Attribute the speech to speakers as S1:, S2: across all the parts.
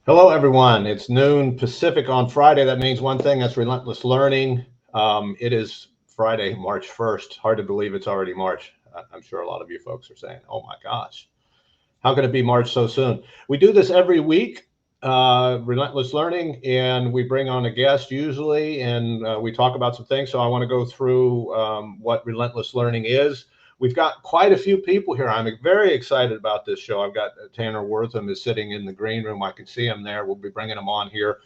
S1: Hello, everyone. It's noon Pacific on Friday. That means one thing. That's Relentless Learning. It is Friday, March 1st. Hard to believe it's already March. I'm sure a lot of you folks are saying, oh my gosh, how can it be March so soon? We do this every week, Relentless Learning, and we bring on a guest usually, and we talk about some things. So I want to go through what Relentless Learning is. We've got quite a few people here. I'm very excited about this show. I've got Tanner Wortham is sitting in the green room. I can see him there. We'll be bringing him on here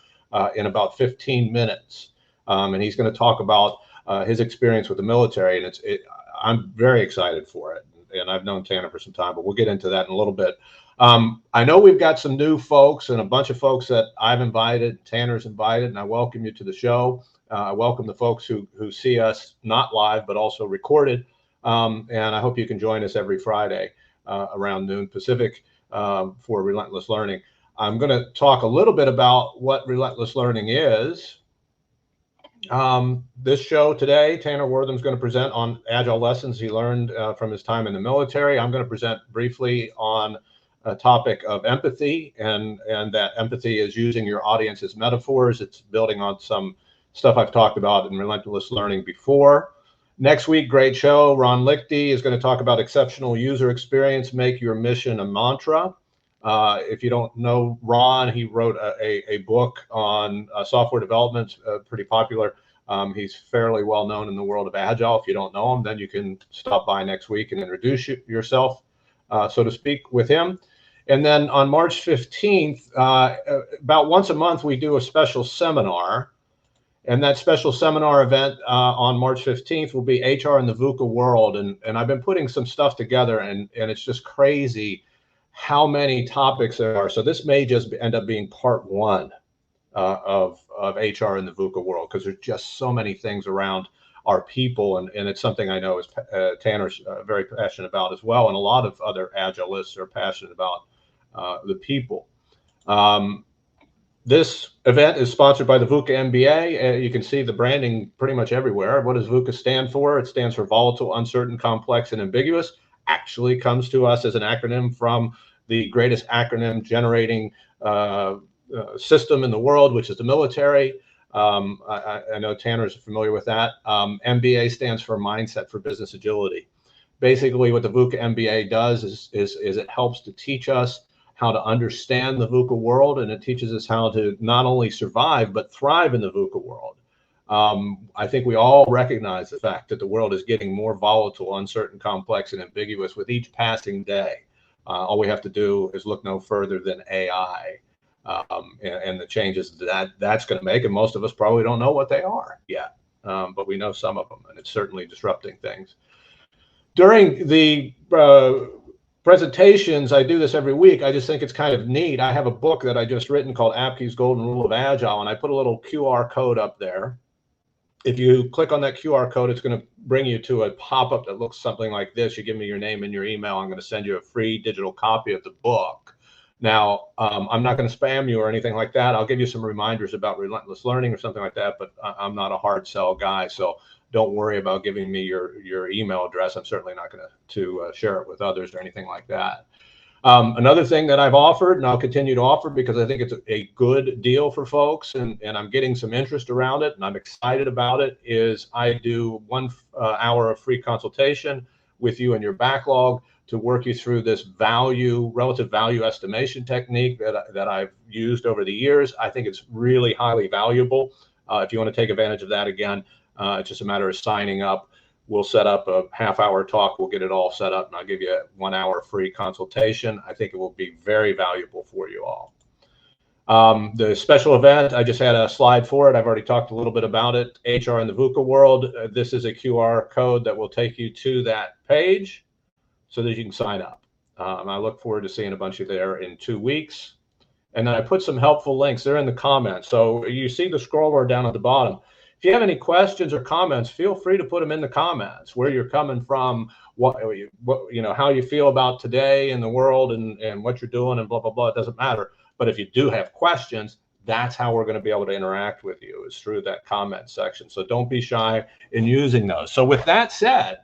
S1: in about 15 minutes, and he's going to talk about his experience with the military. And I'm very excited for it. And I've known Tanner for some time, but we'll get into that in a little bit. I know we've got some new folks and a bunch of folks that I've invited, Tanner's invited, and I welcome you to the show. I welcome the folks who see us not live, but also recorded. And I hope you can join us every Friday around noon Pacific for Relentless Learning. I'm going to talk a little bit about what Relentless Learning is. This show today, Tanner Wortham's going to present on Agile lessons he learned from his time in the military. I'm going to present briefly on a topic of empathy, and that empathy is using your audience as metaphors. It's building on some stuff I've talked about in Relentless Learning before. Next week, great show. Ron Lichty is going to talk about exceptional user experience, make your mission a mantra. If you don't know Ron, he wrote a book on software development, pretty popular. He's fairly well known in the world of Agile. If you don't know him, then you can stop by next week and introduce yourself, so to speak, with him. And then on March 15th, about once a month, we do a special seminar. And that special seminar event on March 15th will be HR in the VUCA world. And I've been putting some stuff together, and it's just crazy how many topics there are. So this may just end up being part one of HR in the VUCA world, because there's just so many things around our people. And it's something I know is Tanner's very passionate about as well. And a lot of other Agilists are passionate about the people. This event is sponsored by the VUCA MBA. You can see the branding pretty much everywhere. What does VUCA stand for? It stands for volatile, uncertain, complex, and ambiguous. Actually comes to us as an acronym from the greatest acronym generating system in the world, which is the military. I know Tanner's familiar with that. MBA stands for Mindset for Business Agility. Basically, what the VUCA MBA does is it helps to teach us how to understand the VUCA world, and it teaches us how to not only survive, but thrive in the VUCA world. I think we all recognize the fact that the world is getting more volatile, uncertain, complex, and ambiguous with each passing day. All we have to do is look no further than AI and the changes that's going to make. And most of us probably don't know what they are yet, but we know some of them, and it's certainly disrupting things. During the presentations, I do this every week. I just think it's kind of neat. I have a book that I just written called Apke's Golden Rule of Agile, and I put a little QR code up there. If you click on that QR code, it's going to bring you to a pop-up that looks something like this. You give me your name and your email. I'm going to send you a free digital copy of the book. Now, I'm not going to spam you or anything like that. I'll give you some reminders about Relentless Learning or something like that, but I'm not a hard sell guy, so don't worry about giving me your email address. I'm certainly not going to share it with others or anything like that. Another thing that I've offered, and I'll continue to offer because I think it's a good deal for folks, and I'm getting some interest around it, and I'm excited about it, is I do 1 hour of free consultation with you and your backlog to work you through this relative value estimation technique that I've used over the years. I think it's really highly valuable. If you want to take advantage of that, again, it's just a matter of signing up. We'll set up a half-hour talk. We'll get it all set up, and I'll give you a 1 hour free consultation. I think it will be very valuable for you all. The special event, I just had a slide for it. I've already talked a little bit about it. HR in the VUCA world. This is a QR code that will take you to that page so that you can sign up. I look forward to seeing a bunch of you there in 2 weeks. And then I put some helpful links. They're in the comments. So you see the scroll bar down at the bottom. If you have any questions or comments, feel free to put them in the comments, where you're coming from, what how you feel about today in the world and what you're doing and blah, blah, blah. It doesn't matter. But if you do have questions, that's how we're going to be able to interact with you, is through that comment section. So don't be shy in using those. So with that said,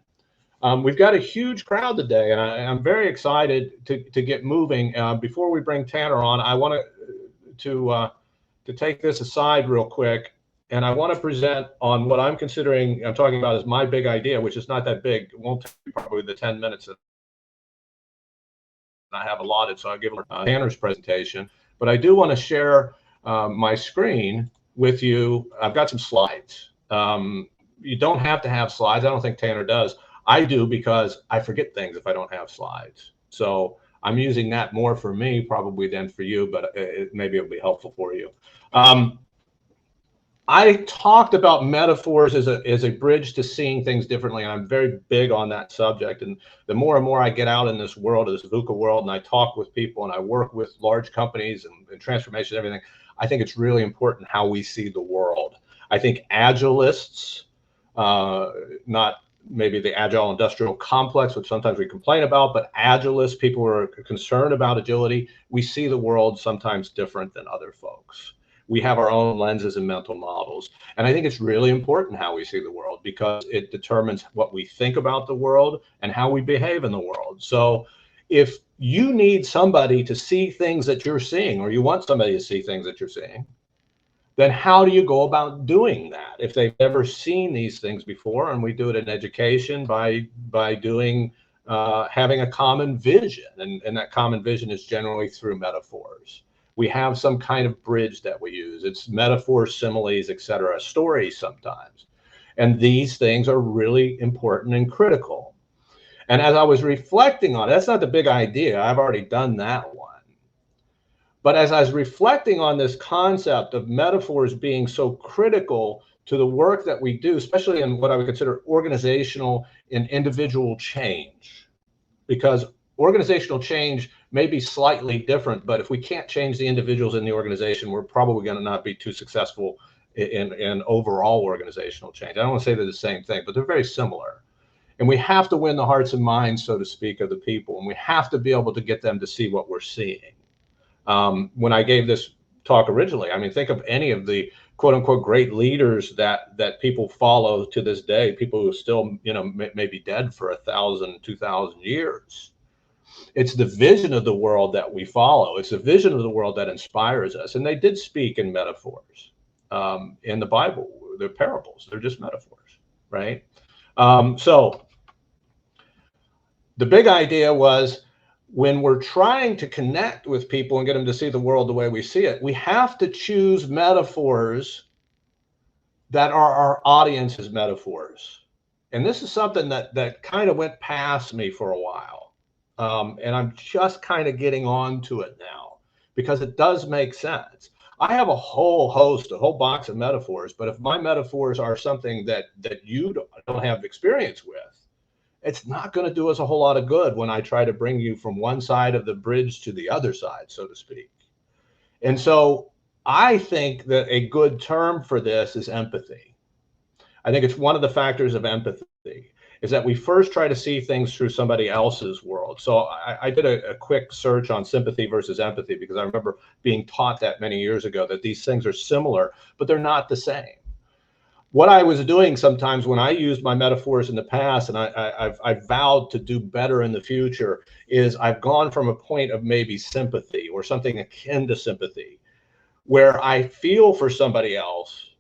S1: we've got a huge crowd today, and I'm very excited to get moving. Before we bring Tanner on, I want to take this aside real quick, and I want to present on what I'm talking about as my big idea, which is not that big. It won't take probably the 10 minutes that I have allotted, so I'll give Tanner's presentation. But I do want to share my screen with you. I've got some slides. You don't have to have slides. I don't think Tanner does. I do, because I forget things if I don't have slides. So I'm using that more for me probably than for you, but maybe it'll be helpful for you. I talked about metaphors as a bridge to seeing things differently, and I'm very big on that subject. And the more and more I get out in this world, this VUCA world, and I talk with people and I work with large companies and transformation and everything, I think it's really important how we see the world. I think Agilists, not maybe the Agile industrial complex, which sometimes we complain about, but Agilists, people who are concerned about agility, we see the world sometimes different than other folks. We have our own lenses and mental models. And I think it's really important how we see the world, because it determines what we think about the world and how we behave in the world. So if you need somebody to see things that you're seeing, or you want somebody to see things that you're seeing, then how do you go about doing that if they've never seen these things before? And we do it in education by doing having a common vision, and that common vision is generally through metaphors. We have some kind of bridge that we use. It's metaphors, similes, etc., stories sometimes. And these things are really important and critical. And as I was reflecting on it, that's not the big idea. I've already done that one. But as I was reflecting on this concept of metaphors being so critical to the work that we do, especially in what I would consider organizational and individual change, because organizational change may be slightly different, but if we can't change the individuals in the organization, we're probably going to not be too successful in overall organizational change. I don't want to say they're the same thing, but they're very similar. And we have to win the hearts and minds, so to speak, of the people, and we have to be able to get them to see what we're seeing. When I gave this talk originally, I mean, think of any of the quote unquote great leaders that people follow to this day, people who still, may be dead for 1,000, 2,000 years. It's the vision of the world that we follow. It's the vision of the world that inspires us. And they did speak in metaphors in the Bible. They're parables. They're just metaphors, right? So the big idea was, when we're trying to connect with people and get them to see the world the way we see it, we have to choose metaphors that are our audience's metaphors. And this is something that kind of went past me for a while. And I'm just kind of getting on to it now, because it does make sense. I have a whole box of metaphors, but if my metaphors are something that you don't have experience with, it's not going to do us a whole lot of good when I try to bring you from one side of the bridge to the other side, so to speak. And so I think that a good term for this is empathy. I think it's one of the factors of empathy is that we first try to see things through somebody else's world. So I did a quick search on sympathy versus empathy, because I remember being taught that many years ago that these things are similar, but they're not the same. What I was doing sometimes when I used my metaphors in the past, and I've vowed to do better in the future, is I've gone from a point of maybe sympathy or something akin to sympathy, where I feel for somebody else,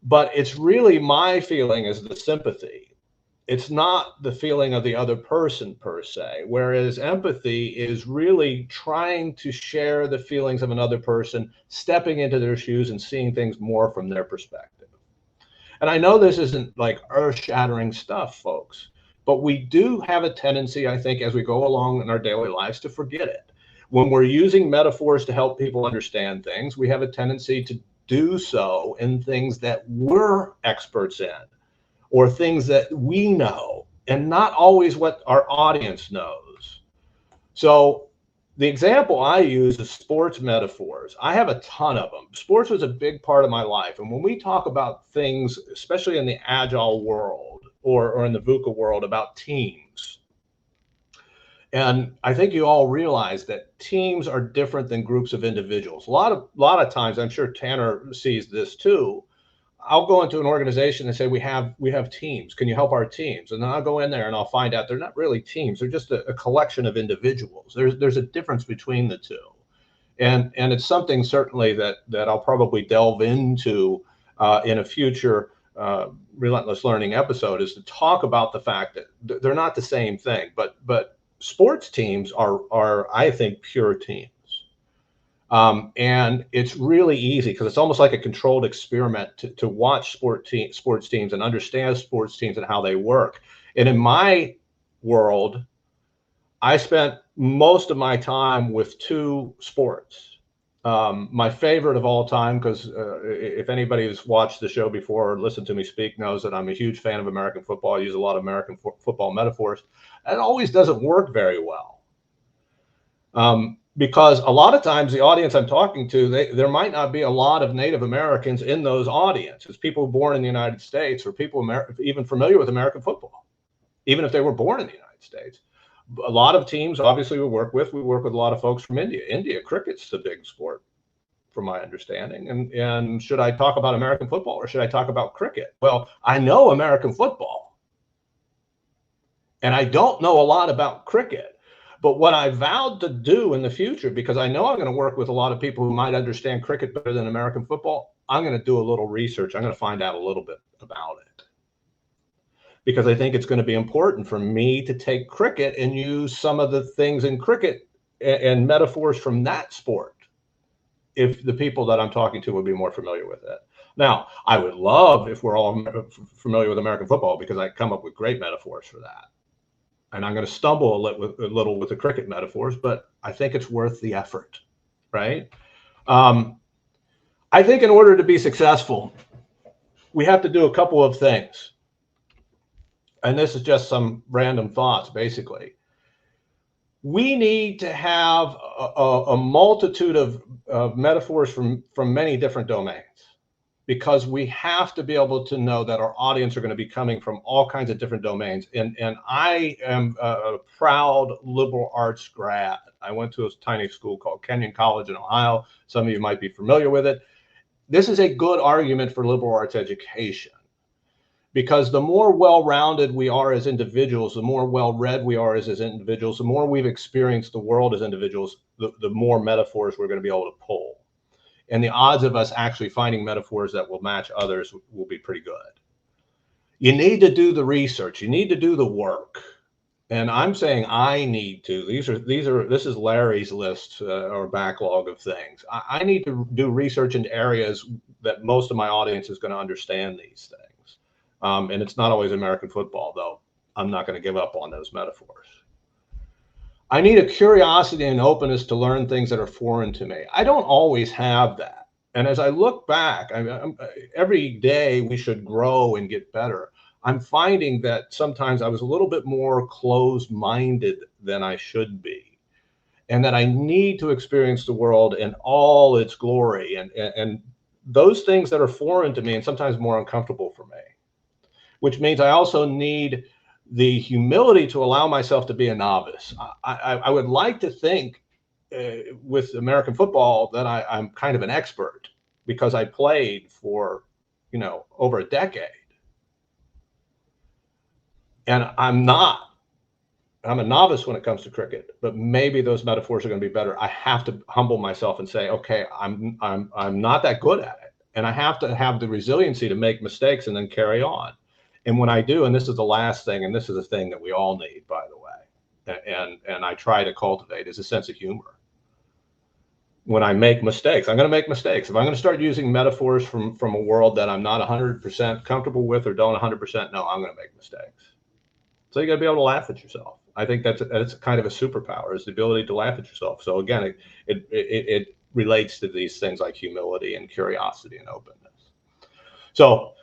S1: but it's really my feeling is the sympathy. It's not the feeling of the other person per se, whereas empathy is really trying to share the feelings of another person, stepping into their shoes and seeing things more from their perspective. And I know this isn't like earth-shattering stuff, folks, but we do have a tendency, I think, as we go along in our daily lives, to forget it. When we're using metaphors to help people understand things, we have a tendency to do so in things that we're experts in, or things that we know, and not always what our audience knows. So the example I use is sports metaphors. I have a ton of them. Sports was a big part of my life. And when we talk about things, especially in the Agile world or in the VUCA world, about teams, and I think you all realize that teams are different than groups of individuals. A lot of times, I'm sure Tanner sees this too, I'll go into an organization and say, we have teams. Can you help our teams? And then I'll go in there and I'll find out they're not really teams. They're just a collection of individuals. There's a difference between the two. And it's something certainly that I'll probably delve into in a future Relentless Learning episode, is to talk about the fact that they're not the same thing, but sports teams are I think pure teams. And it's really easy because it's almost like a controlled experiment to watch sports teams and understand sports teams and how they work. And in my world, I spent most of my time with two sports. My favorite of all time, because if anybody has watched the show before or listened to me speak knows that I'm a huge fan of American football. I use a lot of American football metaphors. It always doesn't work very well. Because a lot of times the audience I'm talking to, there might not be a lot of Native Americans in those audiences, people born in the United States or people even familiar with American football, even if they were born in the United States. A lot of teams, obviously, we work with a lot of folks from India. India, cricket's the big sport, from my understanding. And should I talk about American football or should I talk about cricket? Well, I know American football, and I don't know a lot about cricket. But what I vowed to do in the future, because I know I'm going to work with a lot of people who might understand cricket better than American football, I'm going to do a little research. I'm going to find out a little bit about it, because I think it's going to be important for me to take cricket and use some of the things in cricket and metaphors from that sport, if the people that I'm talking to would be more familiar with it. Now, I would love if we're all familiar with American football, because I come up with great metaphors for that. And I'm going to stumble a little with the cricket metaphors, but I think it's worth the effort, right? I think in order to be successful, we have to do a couple of things. And this is just some random thoughts, basically. We need to have a multitude of metaphors from many different domains, because we have to be able to know that our audience are going to be coming from all kinds of different domains. And I am a proud liberal arts grad. I went to a tiny school called Kenyon College in Ohio. Some of you might be familiar with it. This is a good argument for liberal arts education, because the more well-rounded we are as individuals, the more well-read we are as individuals, the more we've experienced the world as individuals, the more metaphors we're going to be able to pull. And the odds of us actually finding metaphors that will match others will be pretty good. You need to do the research. You need to do the work. And I'm saying I need to. This is Larry's list or backlog of things. I need to do research into areas that most of my audience is going to understand these things. And it's not always American football, though. I'm not going to give up on those metaphors. I need a curiosity and openness to learn things that are foreign to me. I don't always have that. And as I look back, every day we should grow and get better. I'm finding that sometimes I was a little bit more closed-minded than I should be, and that I need to experience the world in all its glory, and those things that are foreign to me and sometimes more uncomfortable for me, which means I also need the humility to allow myself to be a novice. I would like to think with American football that I'm kind of an expert, because I played for, over a decade. And I'm not. I'm a novice when it comes to cricket, but maybe those metaphors are going to be better. I have to humble myself and say, okay, I'm not that good at it. And I have to have the resiliency to make mistakes and then carry on. And when I do, and this is the last thing, and this is a thing that we all need, by the way, and I try to cultivate, is a sense of humor. When I make mistakes, I'm going to make mistakes. If I'm going to start using metaphors from a world that I'm not 100% comfortable with or don't 100% know, I'm going to make mistakes. So you got to be able to laugh at yourself. I think that's kind of a superpower, is the ability to laugh at yourself. So again, it relates to these things like humility and curiosity and openness. So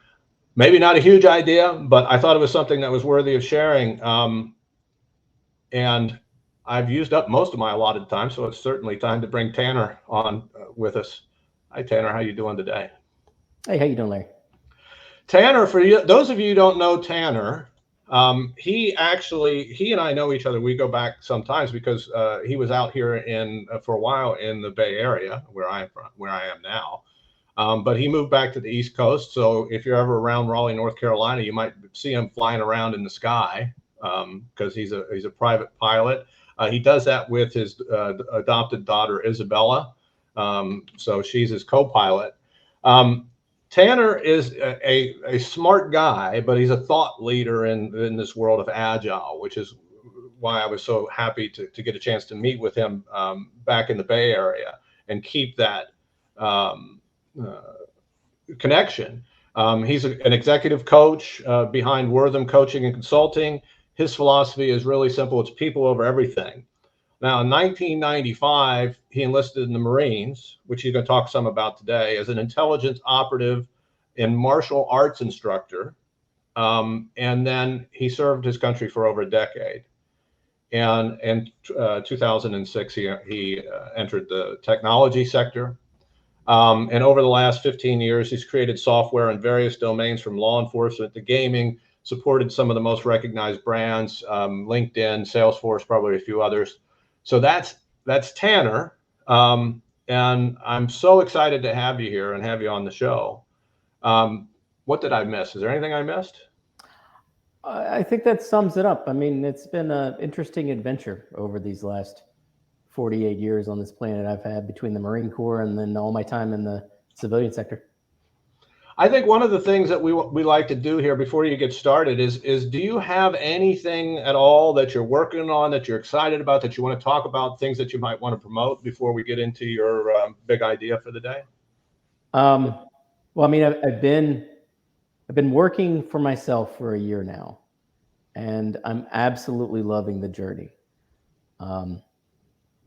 S1: maybe not a huge idea, but I thought it was something that was worthy of sharing. And I've used up most of my allotted time, so it's certainly time to bring Tanner on with us. Hi, Tanner. How you doing today?
S2: Hey, how you doing, Larry?
S1: Tanner, for you, those of you who don't know Tanner, he and I know each other. We go back sometimes because he was out here for a while in the Bay Area, where I am now. But he moved back to the East Coast. So if you're ever around Raleigh, North Carolina, you might see him flying around in the sky, because he's a private pilot. He does that with his adopted daughter, Isabella. So she's his co-pilot. Tanner is a smart guy, but he's a thought leader in this world of Agile, which is why I was so happy to get a chance to meet with him back in the Bay Area and keep that connection. He's an executive coach behind Wortham Coaching and Consulting. His philosophy is really simple. It's people over everything. Now, in 1995, he enlisted in the Marines, which he's going to talk some about today, as an intelligence operative and martial arts instructor. And then he served his country for over a decade. And in 2006, he entered the technology sector. And over the last 15 years, he's created software in various domains from law enforcement to gaming, supported some of the most recognized brands, LinkedIn, Salesforce, probably a few others. So that's Tanner. And I'm so excited to have you here and have you on the show. What did I miss? Is there anything I missed?
S2: I think that sums it up. I mean, it's been an interesting adventure over these last 48 years on this planet I've had between the Marine Corps and then all my time in the civilian sector.
S1: I think one of the things that we like to do here before you get started is do you have anything at all that you're working on, that you're excited about, that you want to talk about, things that you might want to promote before we get into your big idea for the day?
S2: Well, I mean, I've been working for myself for a year now, and I'm absolutely loving the journey. And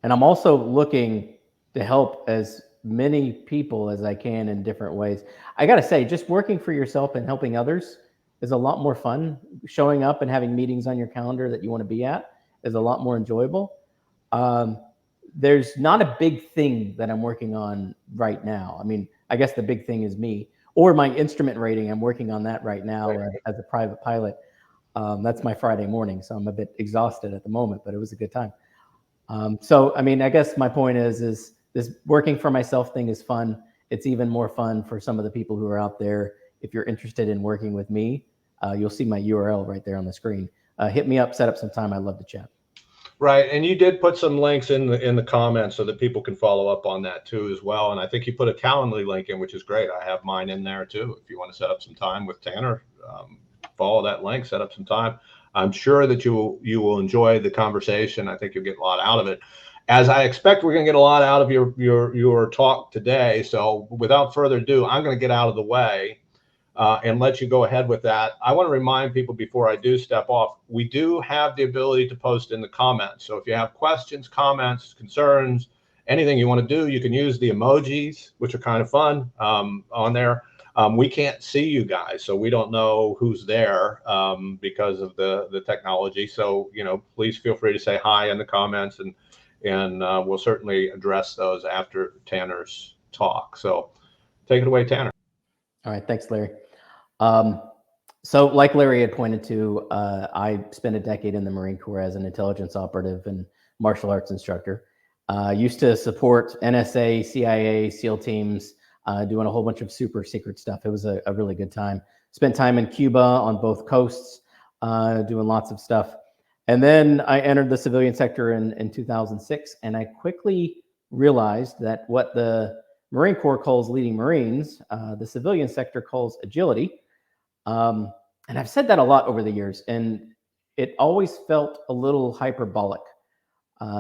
S2: I'm also looking to help as many people as I can in different ways. I got to say, just working for yourself and helping others is a lot more fun. Showing up and having meetings on your calendar that you want to be at is a lot more enjoyable. There's not a big thing that I'm working on right now. I mean, I guess the big thing is me or my instrument rating. I'm working on that right now as a private pilot. That's my Friday morning, so I'm a bit exhausted at the moment, but it was a good time. So, I mean, I guess my point is this working for myself thing is fun. It's even more fun for some of the people who are out there. If you're interested in working with me, you'll see my URL right there on the screen. Hit me up, set up some time. I'd love to chat.
S1: Right, and you did put some links in the comments so that people can follow up on that too as well. And I think you put a Calendly link in, which is great. I have mine in there too. If you want to set up some time with Tanner, follow that link, set up some time. I'm sure that you will enjoy the conversation. I think you'll get a lot out of it. As I expect, we're going to get a lot out of your talk today. So without further ado, I'm going to get out of the way and let you go ahead with that. I want to remind people before I do step off, we do have the ability to post in the comments. So if you have questions, comments, concerns, anything you want to do, you can use the emojis, which are kind of fun on there. We can't see you guys, so we don't know who's there because of the technology. So, please feel free to say hi in the comments, and we'll certainly address those after Tanner's talk. So take it away, Tanner.
S2: All right. Thanks, Larry. So like Larry had pointed to, I spent a decade in the Marine Corps as an intelligence operative and martial arts instructor. Used to support NSA, CIA, SEAL teams, doing a whole bunch of super secret stuff. It was a really good time. Spent time in Cuba on both coasts, doing lots of stuff. And then I entered the civilian sector in 2006, and I quickly realized that what the Marine Corps calls leading Marines, the civilian sector calls agility. And I've said that a lot over the years, and it always felt a little hyperbolic.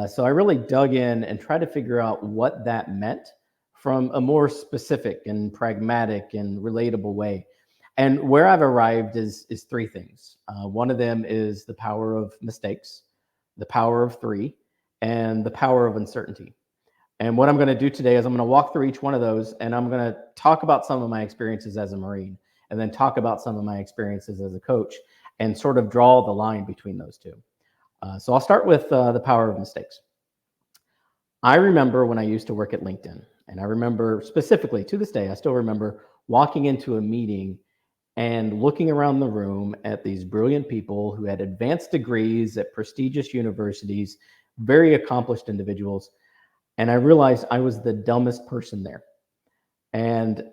S2: So I really dug in and tried to figure out what that meant from a more specific and pragmatic and relatable way. And where I've arrived is three things. One of them is the power of mistakes, the power of three, and the power of uncertainty. And what I'm going to do today is I'm going to walk through each one of those, and I'm going to talk about some of my experiences as a Marine, and then talk about some of my experiences as a coach, and sort of draw the line between those two. So I'll start with the power of mistakes. I remember when I used to work at LinkedIn, and I remember specifically to this day, I still remember walking into a meeting and looking around the room at these brilliant people who had advanced degrees at prestigious universities, very accomplished individuals. And I realized I was the dumbest person there. And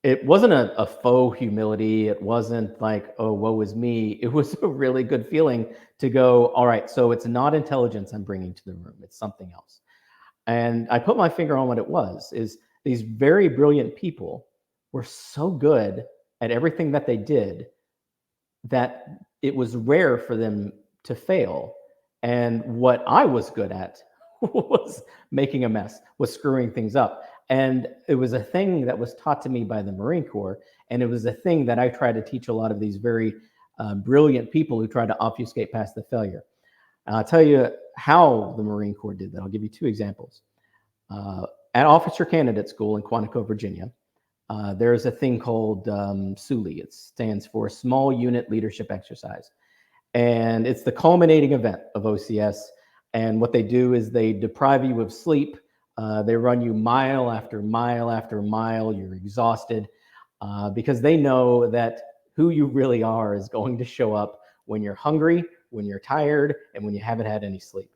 S2: it wasn't a faux humility. It wasn't like, oh, woe is me. It was a really good feeling to go, all right, so it's not intelligence I'm bringing to the room. It's something else. And I put my finger on what it was, is these very brilliant people were so good at everything that they did that it was rare for them to fail. And what I was good at was making a mess, was screwing things up. And it was a thing that was taught to me by the Marine Corps. And it was a thing that I try to teach a lot of these very brilliant people who try to obfuscate past the failure. And I'll tell you how the Marine Corps did that. I'll give you two examples. At Officer Candidate School in Quantico, Virginia, there's a thing called SULE. It stands for Small Unit Leadership Exercise. And it's the culminating event of OCS. And what they do is they deprive you of sleep. They run you mile after mile after mile. You're exhausted because they know that who you really are is going to show up when you're hungry, when you're tired, and when you haven't had any sleep.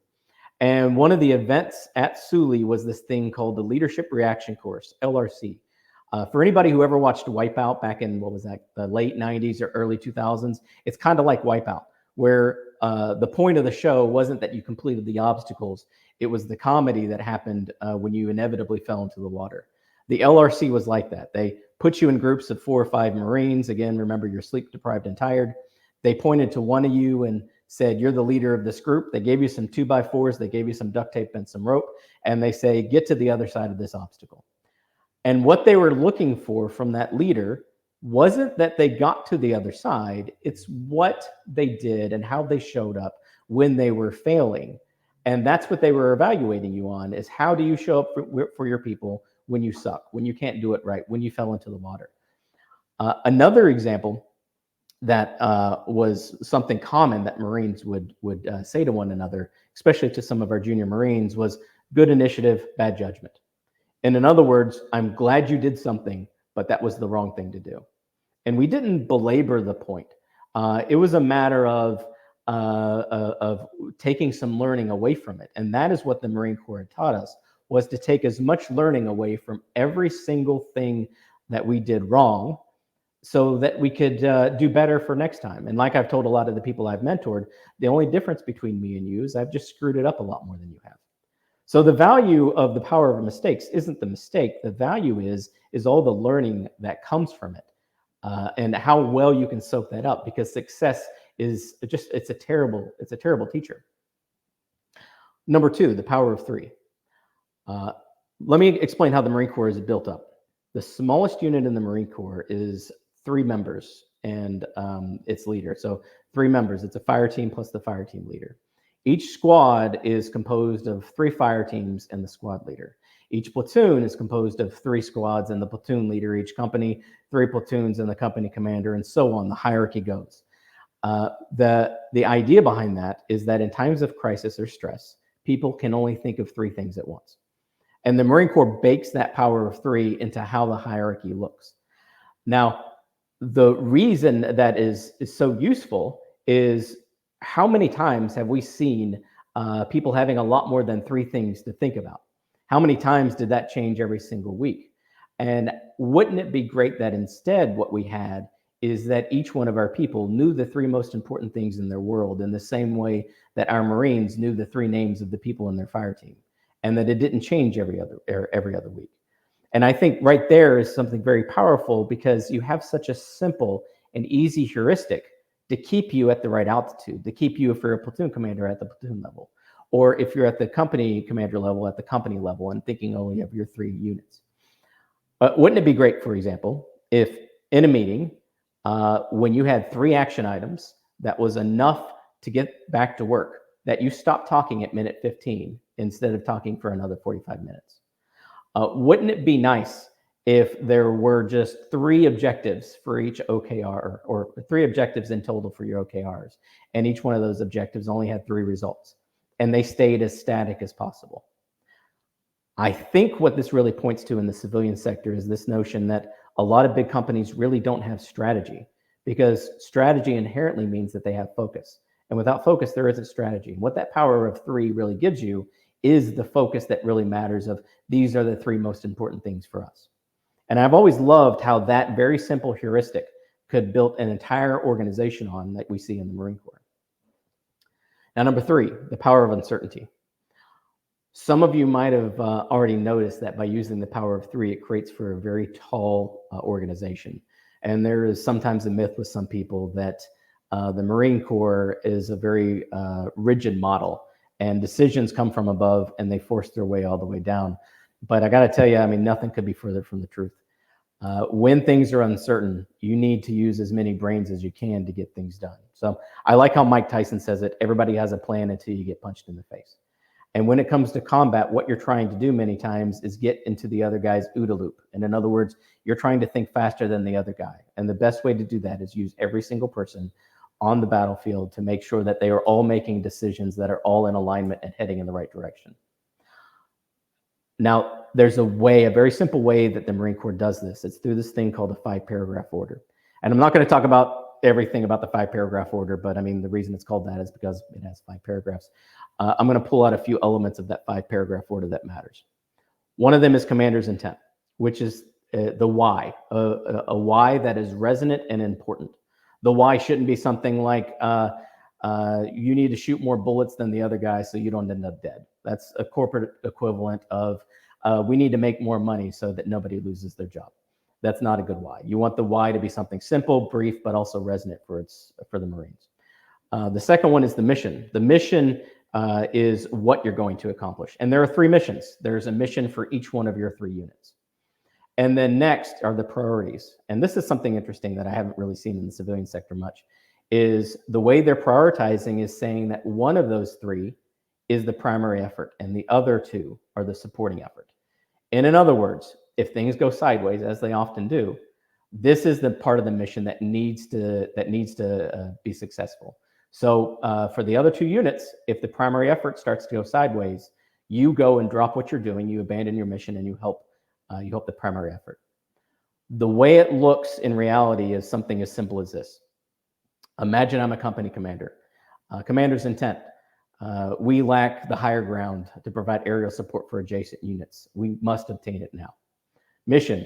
S2: And one of the events at SULE was this thing called the Leadership Reaction Course, LRC. For anybody who ever watched Wipeout back in, what was that, the late 90s or early 2000s, it's kind of like Wipeout, where the point of the show wasn't that you completed the obstacles. It was the comedy that happened when you inevitably fell into the water. The LRC was like that. They put you in groups of 4 or 5 Marines. Again, remember, you're sleep deprived and tired. They pointed to one of you and said, you're the leader of this group. They gave you some 2x4s. They gave you some duct tape and some rope. And they say, get to the other side of this obstacle. And what they were looking for from that leader wasn't that they got to the other side. It's what they did and how they showed up when they were failing. And that's what they were evaluating you on, is how do you show up for your people when you suck, when you can't do it right, when you fell into the water. Another example that was something common that Marines would say to one another, especially to some of our junior Marines, was good initiative, bad judgment. And in other words, I'm glad you did something, but that was the wrong thing to do. And we didn't belabor the point. It was a matter of taking some learning away from it. And that is what the Marine Corps had taught us, was to take as much learning away from every single thing that we did wrong so that we could do better for next time. And like I've told a lot of the people I've mentored, the only difference between me and you is I've just screwed it up a lot more than you have. So the value of the power of mistakes isn't the mistake. The value is all the learning that comes from it, and how well you can soak that up, because success is just, it's a terrible teacher. Number 2, the power of 3. Let me explain how the Marine Corps is built up. The smallest unit in the Marine Corps is 3 members and its leader. So 3 members, it's a fire team plus the fire team leader. Each squad is composed of 3 fire teams and the squad leader. Each platoon is composed of 3 squads and the platoon leader. Each company, 3 platoons and the company commander, and so on. The hierarchy goes. The idea behind that is that in times of crisis or stress, people can only think of 3 things at once. And the Marine Corps bakes that power of 3 into how the hierarchy looks. Now, the reason that is so useful is, how many times have we seen people having a lot more than 3 things to think about? How many times did that change every single week? And wouldn't it be great that instead what we had is that each one of our people knew the 3 most important things in their world in the same way that our Marines knew the 3 names of the people in their fire team, and that it didn't change every other week. And I think right there is something very powerful, because you have such a simple and easy heuristic to keep you at the right altitude, to keep you, if you're a platoon commander, at the platoon level, or if you're at the company commander level, at the company level, and thinking only of your 3 units. But wouldn't it be great, for example, if in a meeting, when you had 3 action items, that was enough to get back to work, that you stopped talking at minute 15 instead of talking for another 45 minutes? Wouldn't it be nice if there were just 3 objectives for each OKR, or 3 objectives in total for your OKRs, and each one of those objectives only had 3 results, and they stayed as static as possible? I think what this really points to in the civilian sector is this notion that a lot of big companies really don't have strategy, because strategy inherently means that they have focus. And without focus, there isn't strategy. And what that power of 3 really gives you is the focus that really matters, of these are the 3 most important things for us. And I've always loved how that very simple heuristic could build an entire organization on, that we see in the Marine Corps. Now, number 3, the power of uncertainty. Some of you might have already noticed that by using the power of three, it creates for a very tall organization. And there is sometimes a myth with some people that the Marine Corps is a very rigid model, and decisions come from above and they force their way all the way down. But I got to tell you, I mean, nothing could be further from the truth. When things are uncertain, you need to use as many brains as you can to get things done. So I like how Mike Tyson says it, everybody has a plan until you get punched in the face. And when it comes to combat, what you're trying to do many times is get into the other guy's OODA loop. And in other words, you're trying to think faster than the other guy. And the best way to do that is use every single person on the battlefield to make sure that they are all making decisions that are all in alignment and heading in the right direction. Now, there's a very simple way that the Marine Corps does this. It's through this thing called a 5-paragraph order. And I'm not going to talk about everything about the 5-paragraph order, but I mean, the reason it's called that is because it has 5 paragraphs. I'm going to pull out a few elements of that 5-paragraph order that matters. One of them is commander's intent, which is the why, a why that is resonant and important. The why shouldn't be something like, you need to shoot more bullets than the other guy so you don't end up dead. That's a corporate equivalent of, we need to make more money so that nobody loses their job. That's not a good why. You want the why to be something simple, brief, but also resonant for the Marines. The second one is the mission. The mission is what you're going to accomplish. And there are 3 missions. There's a mission for each one of your 3 units. And then next are the priorities. And this is something interesting that I haven't really seen in the civilian sector much, is the way they're prioritizing is saying that one of those 3 is the primary effort and the other 2 are the supporting effort. And in other words, if things go sideways, as they often do, this is the part of the mission that needs to be successful. So for the other 2 units, if the primary effort starts to go sideways, you go and drop what you're doing, you abandon your mission, and you help the primary effort. The way it looks in reality is something as simple as this. Imagine I'm a company commander. Commander's intent. We lack the higher ground to provide aerial support for adjacent units. We must obtain it now. Mission.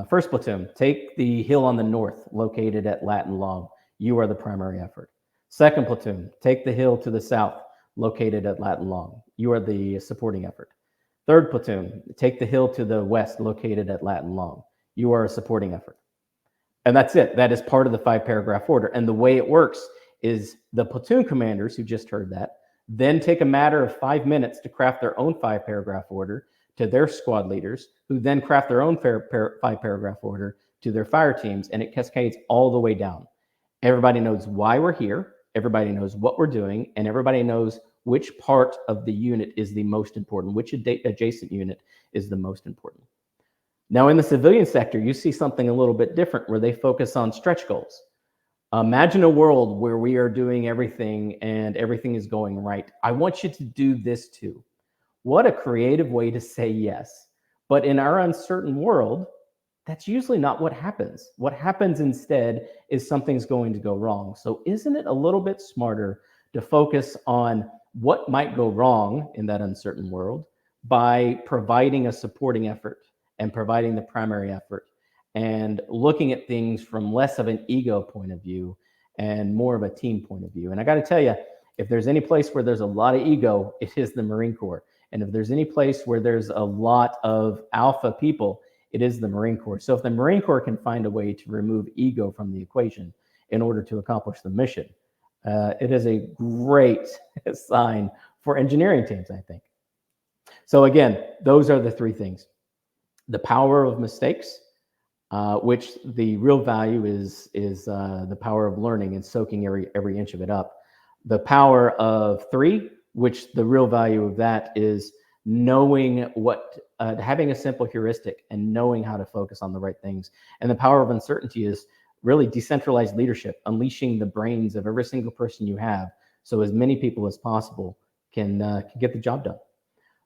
S2: First platoon, take the hill on the north located at Latin Long. You are the primary effort. Second platoon, take the hill to the south located at Latin Long. You are the supporting effort. Third platoon, take the hill to the west located at Latin Long. You are a supporting effort. And that's it. That is part of the 5-paragraph order. And the way it works is the platoon commanders who just heard that then take a matter of 5 minutes to craft their own 5-paragraph order to their squad leaders, who then craft their own 5-paragraph order to their fire teams, and it cascades all the way down. Everybody knows why we're here, everybody knows what we're doing, and everybody knows which part of the unit is the most important, which adjacent unit is the most important. Now, in the civilian sector, you see something a little bit different where they focus on stretch goals. Imagine a world where we are doing everything and everything is going right. I want you to do this too. What a creative way to say yes. But in our uncertain world, that's usually not what happens. What happens instead is something's going to go wrong. So isn't it a little bit smarter to focus on what might go wrong in that uncertain world by providing a supporting effort and providing the primary effort and looking at things from less of an ego point of view and more of a team point of view? And I got to tell you, if there's any place where there's a lot of ego, it is the Marine Corps. And if there's any place where there's a lot of alpha people, it is the Marine Corps. So if the Marine Corps can find a way to remove ego from the equation in order to accomplish the mission, it is a great sign for engineering teams, I think. So again, those are the 3 things. The power of mistakes, which the real value is the power of learning and soaking every inch of it up. The power of 3, which the real value of that is knowing what, having a simple heuristic and knowing how to focus on the right things. And the power of uncertainty is really decentralized leadership, unleashing the brains of every single person you have so as many people as possible can get the job done.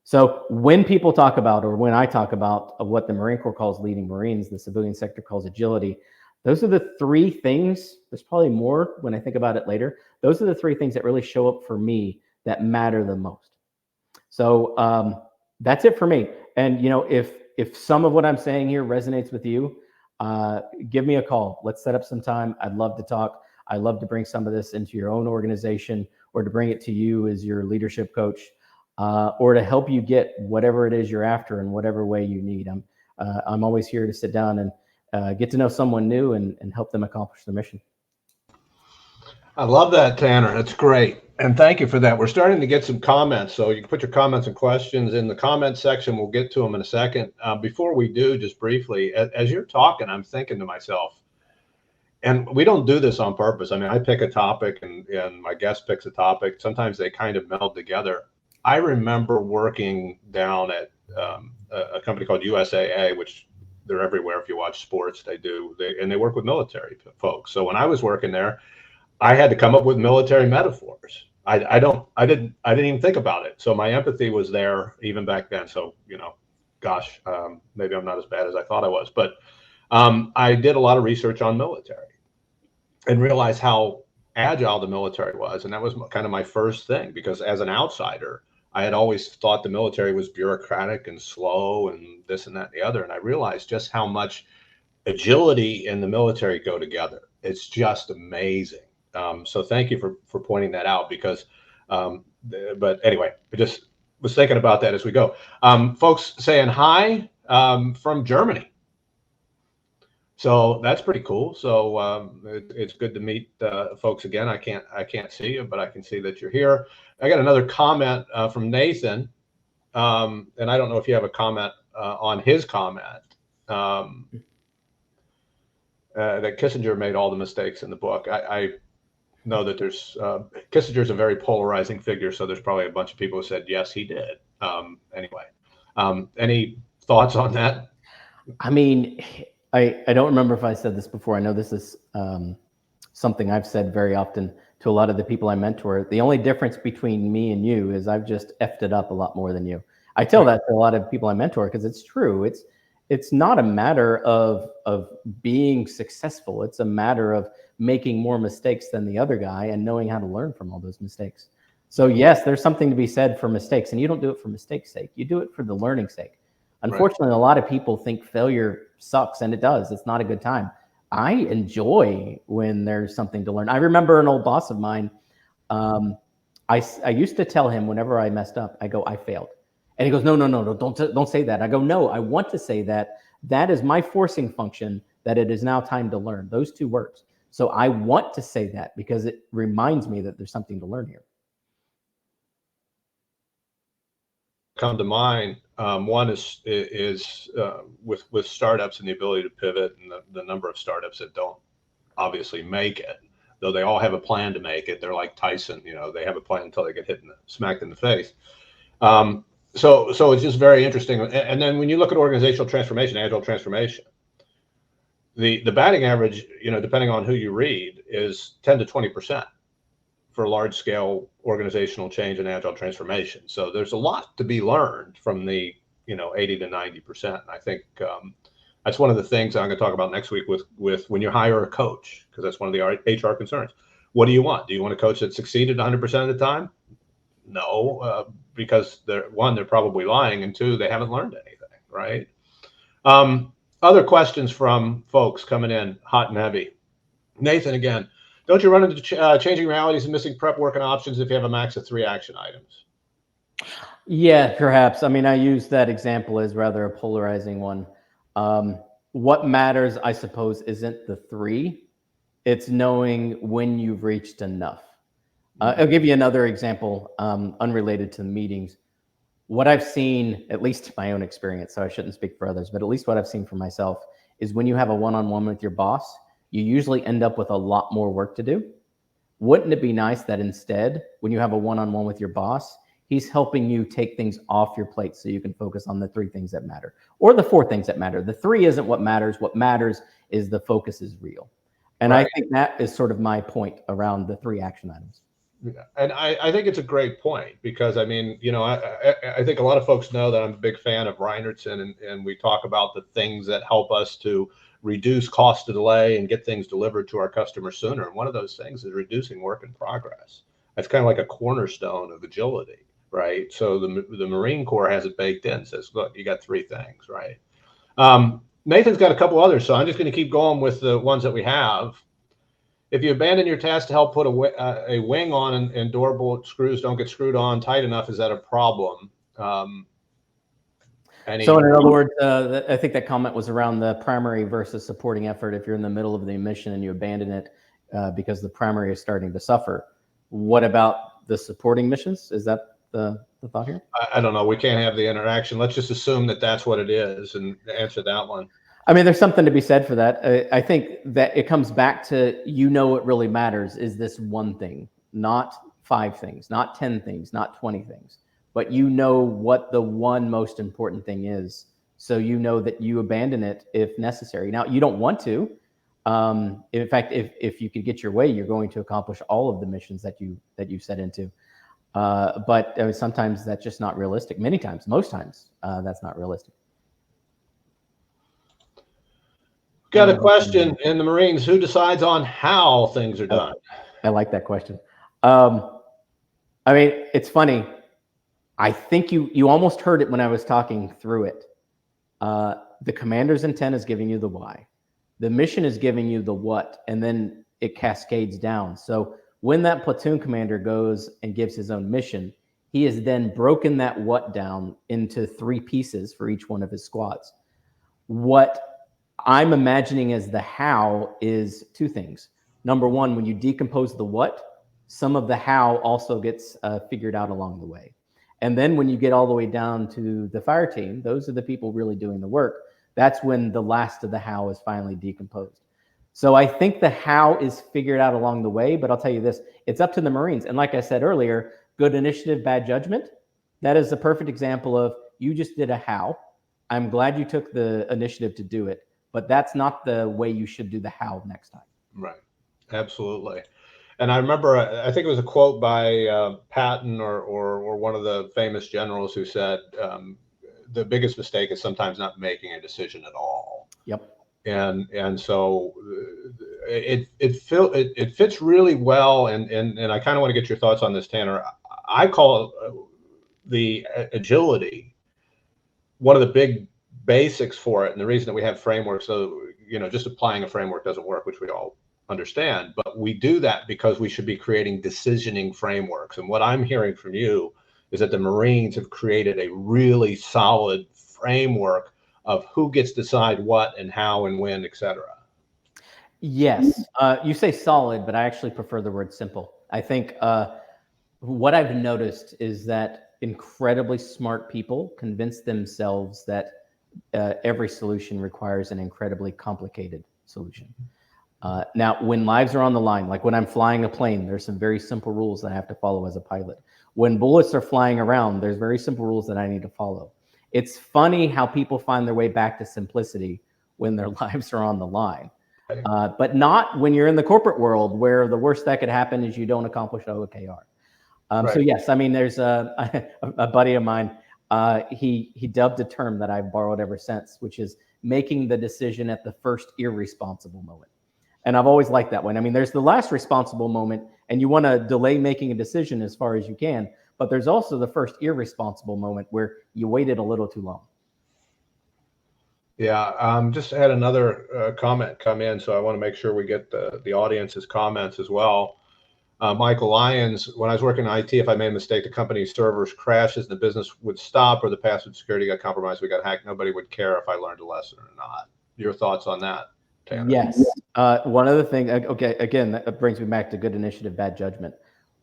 S2: So when people talk about, or when I talk about what the Marine Corps calls leading Marines, the civilian sector calls agility, those are the 3 things. There's probably more when I think about it later. Those are the 3 things that really show up for me that matter the most. So that's it for me. And you know, if some of what I'm saying here resonates with you, give me a call. Let's set up some time. I'd love to talk. I'd love to bring some of this into your own organization or to bring it to you as your leadership coach. or to help you get whatever it is you're after in whatever way you need. I'm always here to sit down and get to know someone new and help them accomplish their mission.
S1: I love that, Tanner. That's great. And thank you for that. We're starting to get some comments. So you can put your comments and questions in the comment section. We'll get to them in a second. Before we do, just briefly, as you're talking, I'm thinking to myself, and we don't do this on purpose. I mean, I pick a topic and my guest picks a topic. Sometimes they kind of meld together. I remember working down at a company called USAA, which they're everywhere. If you watch sports, and they work with military folks. So when I was working there, I had to come up with military metaphors. I didn't even think about it. So my empathy was there even back then. So, gosh, maybe I'm not as bad as I thought I was, but I did a lot of research on military and realized how agile the military was. And that was kind of my first thing, because as an outsider, I had always thought the military was bureaucratic and slow and this and that and the other. And I realized just how much agility and the military go together. It's just amazing. So thank you for pointing that out, because, but anyway, I just was thinking about that as we go. Folks saying hi from Germany. So that's pretty cool. So it's good to meet folks again. I can't see you, but I can see that you're here. I got another comment from Nathan, and I don't know if you have a comment on his comment. That Kissinger made all the mistakes in the book. I know that there's Kissinger's a very polarizing figure, so there's probably a bunch of people who said yes, he did. Anyway, any thoughts on that?
S2: I mean, I don't remember if I said this before. I know this is something I've said very often to a lot of the people I mentor. The only difference between me and you is I've just effed it up a lot more than you. I tell that to a lot of people I mentor because it's true. It's not a matter of being successful. It's a matter of making more mistakes than the other guy and knowing how to learn from all those mistakes. So yes, there's something to be said for mistakes, and you don't do it for mistakes' sake. You do it for the learning sake. Unfortunately, a lot of people think failure sucks, and it does. It's not a good time. I enjoy when there's something to learn. I remember an old boss of mine. I used to tell him whenever I messed up, I go, I failed. And he goes, no, don't say that. I go, no, I want to say that. That is my forcing function, that it is now time to learn. Those two words. So I want to say that because it reminds me that there's something to learn here.
S1: Come to mind. One is with startups and the ability to pivot, and the number of startups that don't obviously make it, though they all have a plan to make it. They're like Tyson, they have a plan until they get smacked in the face. So it's just very interesting. And then when you look at organizational transformation, agile transformation, the batting average, depending on who you read, is 10 to 20% for large scale organizational change and agile transformation. So there's a lot to be learned from the 80 to 90%. And I think that's one of the things I'm going to talk about next week with when you hire a coach, because that's one of the HR concerns. What do you want? Do you want a coach that succeeded 100% of the time? No, because they're probably lying, and two, they haven't learned anything, right? Other questions from folks coming in hot and heavy. Nathan again, don't you run into changing realities and missing prep work and options if you have a max of 3 action items?
S2: Yeah, perhaps. I mean, I use that example as rather a polarizing one. What matters, I suppose, isn't the 3. It's knowing when you've reached enough. I'll give you another example, unrelated to meetings. What I've seen, at least my own experience, so I shouldn't speak for others, but at least what I've seen for myself, is when you have a one-on-one with your boss, you usually end up with a lot more work to do. Wouldn't it be nice that instead, when you have a one-on-one with your boss, he's helping you take things off your plate so you can focus on the 3 things that matter, or the 4 things that matter. The 3 isn't what matters. What matters is the focus is real. And right. I think that is sort of my point around the 3 action items.
S1: Yeah. And I think it's a great point, because I mean, I think a lot of folks know that I'm a big fan of Reinertsen, and we talk about the things that help us to reduce cost to delay and get things delivered to our customers sooner. And one of those things is reducing work in progress. That's kind of like a cornerstone of agility, right? So the Marine Corps has it baked in, says, look, you got 3 things, right? Nathan's got a couple others, so I'm just going to keep going with the ones that we have. if you abandon your task to help put a wing on and door bolt screws don't get screwed on tight enough, is that a problem?
S2: So in other words, I think that comment was around the primary versus supporting effort. If you're in the middle of the mission and you abandon it because the primary is starting to suffer, what about the supporting missions? Is that the thought here?
S1: I don't know. We can't have the interaction. Let's just assume that that's what it is and answer that one.
S2: I mean, there's something to be said for that. I think that it comes back to, what really matters is this one thing, not 5 things, not 10 things, not 20 things, but what the one most important thing is. So that you abandon it if necessary. Now, you don't want to. In fact, if you could get your way, you're going to accomplish all of the missions that you set into. But sometimes that's just not realistic. Many times, most times, that's not realistic.
S1: Got a question in the Marines. Who decides on how things are done?
S2: I like that question. I mean, it's funny. I think you almost heard it when I was talking through it. The commander's intent is giving you the why. The mission is giving you the what, and then it cascades down. So when that platoon commander goes and gives his own mission, he has then broken that what down into 3 pieces for each one of his squads. What I'm imagining as the how is 2 things. Number 1, when you decompose the what, some of the how also gets figured out along the way. And then when you get all the way down to the fire team, those are the people really doing the work. That's when the last of the how is finally decomposed. So I think the how is figured out along the way, but I'll tell you this, it's up to the Marines. And like I said earlier, good initiative, bad judgment. That is a perfect example of you just did a how. I'm glad you took the initiative to do it, but that's not the way you should do the how next time.
S1: Right. Absolutely. And I remember, I think it was a quote by Patton or one of the famous generals who said, the biggest mistake is sometimes not making a decision at all.
S2: Yep.
S1: And so it fits really well. And I kind of want to get your thoughts on this, Tanner. I call the agility one of the big basics for it. And the reason that we have frameworks, so, just applying a framework doesn't work, which we all understand, but we do that because we should be creating decisioning frameworks. And what I'm hearing from you is that the Marines have created a really solid framework of who gets to decide what and how and when, et cetera.
S2: Yes. You say solid, but I actually prefer the word simple. I think what I've noticed is that incredibly smart people convince themselves that every solution requires an incredibly complicated solution. Now, when lives are on the line, like when I'm flying a plane, there's some very simple rules that I have to follow as a pilot. When bullets are flying around, there's very simple rules that I need to follow. It's funny how people find their way back to simplicity when their lives are on the line, but not when you're in the corporate world, where the worst that could happen is you don't accomplish OKR. Right. So yes, I mean, there's a buddy of mine, he dubbed a term that I've borrowed ever since, which is making the decision at the first irresponsible moment. And I've always liked that one. I mean, there's the last responsible moment, and you want to delay making a decision as far as you can, but there's also the first irresponsible moment where you waited a little too long.
S1: Yeah, just had another comment come in, so I want to make sure we get the audience's comments as well. Michael Lyons, when I was working in IT, if I made a mistake, the company's servers crashes, the business would stop, or the password security got compromised, we got hacked. Nobody would care if I learned a lesson or not. Your thoughts on that, Tanner?
S2: Yes. One other thing, okay, again, that brings me back to good initiative, bad judgment.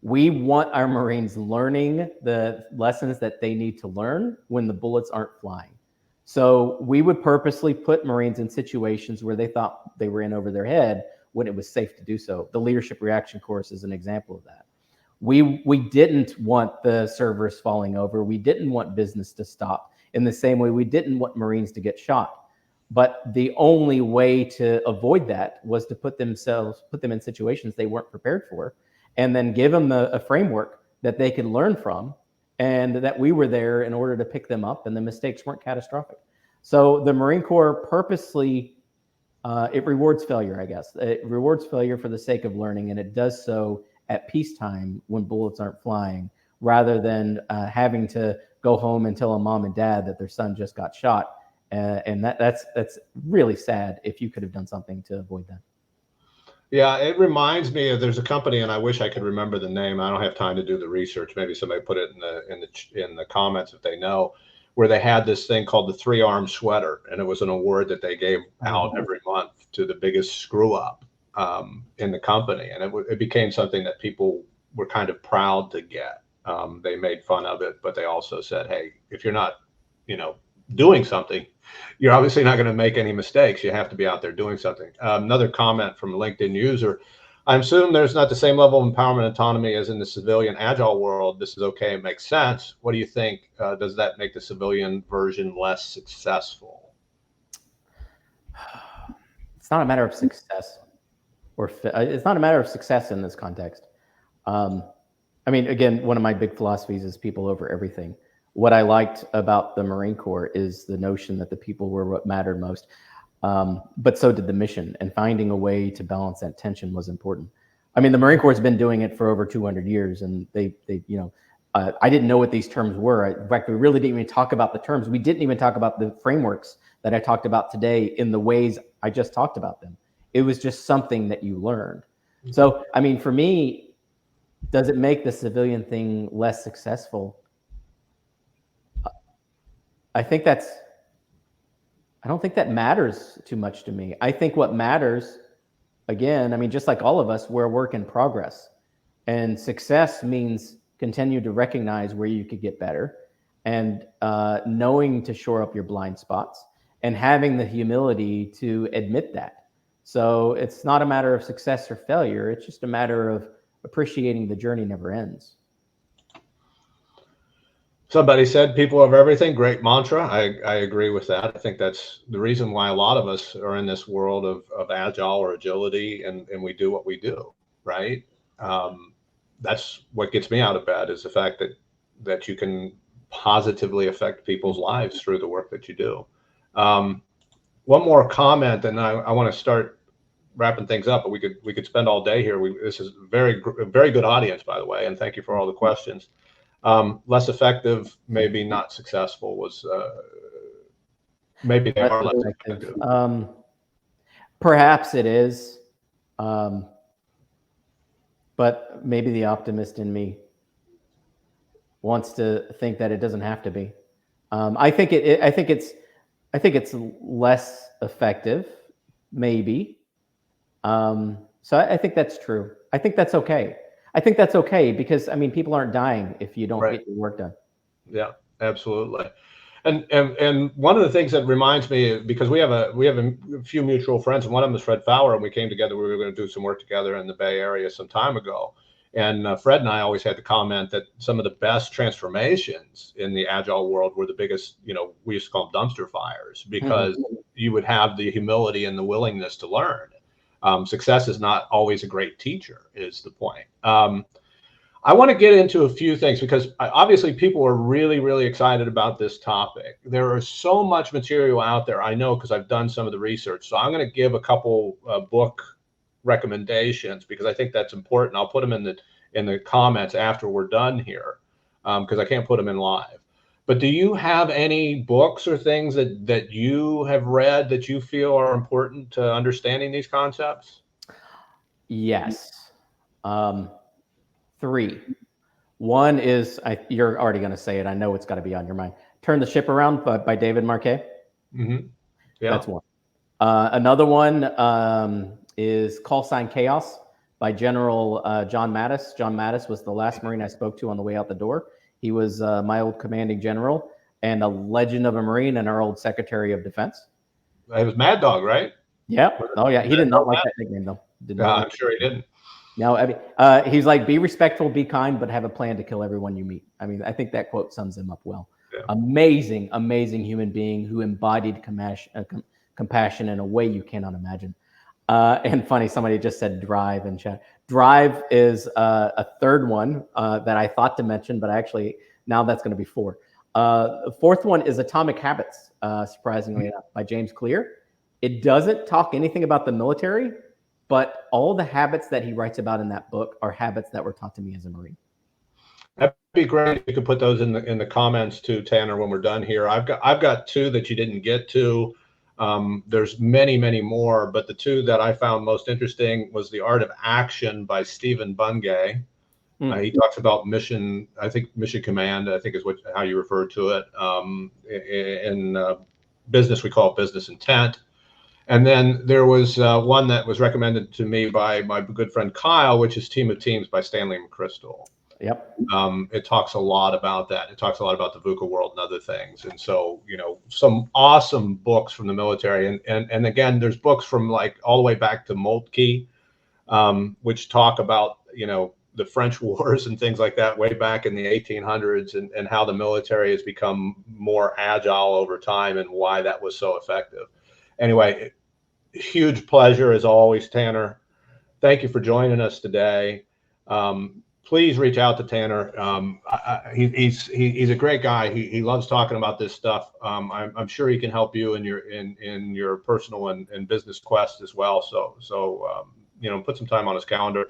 S2: We want our Marines learning the lessons that they need to learn when the bullets aren't flying. So we would purposely put Marines in situations where they thought they were in over their head when it was safe to do so. The leadership reaction course is an example of that. We didn't want the servers falling over. We didn't want business to stop. In the same way, we didn't want Marines to get shot. But the only way to avoid that was to put them in situations they weren't prepared for, and then give them a framework that they could learn from, and that we were there in order to pick them up, and the mistakes weren't catastrophic. So the Marine Corps purposely, it rewards failure, I guess. It rewards failure for the sake of learning, and it does so at peacetime when bullets aren't flying, rather than having to go home and tell a mom and dad that their son just got shot. And that's really sad if you could have done something to avoid that.
S1: Yeah, it reminds me of, there's a company, and I wish I could remember the name. I don't have time to do the research. Maybe somebody put it in the comments if they know, where they had this thing called the 3-arm sweater, and it was an award that they gave out every month to the biggest screw up in the company, and it became something that people were kind of proud to get. They made fun of it, but they also said, "Hey, if you're not, you know, doing something, you're obviously not going to make any mistakes. You have to be out there doing something." Another comment from a LinkedIn user: I assume there's not the same level of empowerment and autonomy as in the civilian agile world. This is okay. It makes sense. What do you think? Does that make the civilian version less successful?
S2: It's not a matter of success, it's not a matter of success in this context. I mean, again, one of my big philosophies is people over everything. What I liked about the Marine Corps is the notion that the people were what mattered most. But so did the mission, and finding a way to balance that tension was important. I mean, the Marine Corps has been doing it for over 200 years, and they I didn't know what these terms were. In fact, we really didn't even talk about the terms. We didn't even talk about the frameworks that I talked about today in the ways I just talked about them. It was just something that you learned. So, I mean, for me, does it make the civilian thing less successful? I don't think that matters too much to me. I think what matters, again, I mean, just like all of us, we're a work in progress. And success means continue to recognize where you could get better, and knowing to shore up your blind spots, and having the humility to admit that. So it's not a matter of success or failure. It's just a matter of appreciating the journey never ends.
S1: Somebody said people over everything. Great mantra. I agree with that. I think that's the reason why a lot of us are in this world of agile or agility, and we do what we do, right? That's what gets me out of bed, is the fact that you can positively affect people's lives through the work that you do. One more comment, and I want to start wrapping things up, but we could spend all day here. This is a very good audience, by the way, and thank you for all the questions. Less effective, maybe not successful, was maybe they are less effective.
S2: Perhaps it is, but maybe the optimist in me wants to think that it doesn't have to be. I think it's less effective, maybe. So I think that's true. I think that's okay. I think that's okay, because I mean, people aren't dying if you don't get your work done.
S1: Yeah, absolutely. And one of the things that reminds me, because we have a few mutual friends, and one of them is Fred Fowler, and we came together. We were going to do some work together in the Bay Area some time ago. And Fred and I always had the comment that some of the best transformations in the agile world were the biggest, we used to call them dumpster fires, because you would have the humility and the willingness to learn. Success is not always a great teacher, is the point. I want to get into a few things, because obviously people are really, really excited about this topic. There is so much material out there, I know, because I've done some of the research. So I'm going to give a couple book recommendations, because I think that's important. I'll put them in the comments after we're done here, because I can't put them in live. But do you have any books or things that you have read that you feel are important to understanding these concepts?
S2: Yes. 3. One is, you're already going to say it. I know it's got to be on your mind. Turn the Ship Around by David Marquet.
S1: Mm-hmm. Yeah.
S2: That's one. Another one is Call Sign Chaos by General John Mattis. John Mattis was the last Marine I spoke to on the way out the door. He was my old commanding general and a legend of a Marine and our old Secretary of Defense.
S1: It was Mad Dog, right?
S2: Yeah. Oh, yeah. He did not like that nickname, though.
S1: I'm sure he didn't.
S2: No, I mean, he's like, be respectful, be kind, but have a plan to kill everyone you meet. I mean, I think that quote sums him up well. Yeah. Amazing, amazing human being who embodied compassion in a way you cannot imagine. And funny, somebody just said Drive in chat. Drive is a third one that I thought to mention, but actually now that's going to be 4. The fourth one is Atomic Habits, surprisingly enough, by James Clear. It doesn't talk anything about the military, but all the habits that he writes about in that book are habits that were taught to me as a Marine.
S1: That'd be great if you could put those in the comments too, Tanner, when we're done here. I've got 2 that you didn't get to. There's many, many more, but the two that I found most interesting was The Art of Action by Stephen Bungay. He talks about mission, I think mission command, I think is how you refer to it. In business, we call it business intent. And then there was one that was recommended to me by my good friend Kyle, which is Team of Teams by Stanley McChrystal.
S2: Yep.
S1: It talks a lot about that. It talks a lot about the VUCA world and other things. And so, some awesome books from the military. And again, there's books from like all the way back to Moltke, which talk about, the French wars and things like that way back in the 1800s, and how the military has become more agile over time and why that was so effective. Anyway, huge pleasure as always, Tanner. Thank you for joining us today. Please reach out to Tanner. He's a great guy. He loves talking about this stuff. I'm sure he can help you in your personal and business quest as well. So put some time on his calendar.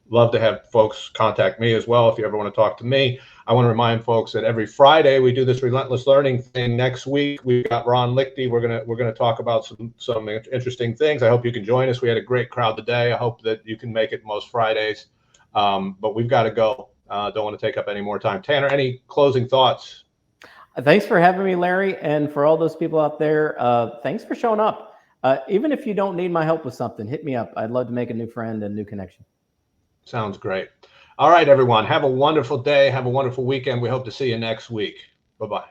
S1: Love to have folks contact me as well if you ever want to talk to me. I want to remind folks that every Friday we do this relentless learning thing. Next week we've got Ron Lichty. We're gonna talk about some interesting things. I hope you can join us. We had a great crowd today. I hope that you can make it most Fridays. But we've got to go. Don't want to take up any more time. Tanner, any closing thoughts?
S2: Thanks for having me, Larry, and for all those people out there. Thanks for showing up. Even if you don't need my help with something, hit me up. I'd love to make a new friend and new connection.
S1: Sounds great. All right, everyone. Have a wonderful day. Have a wonderful weekend. We hope to see you next week. Bye-bye.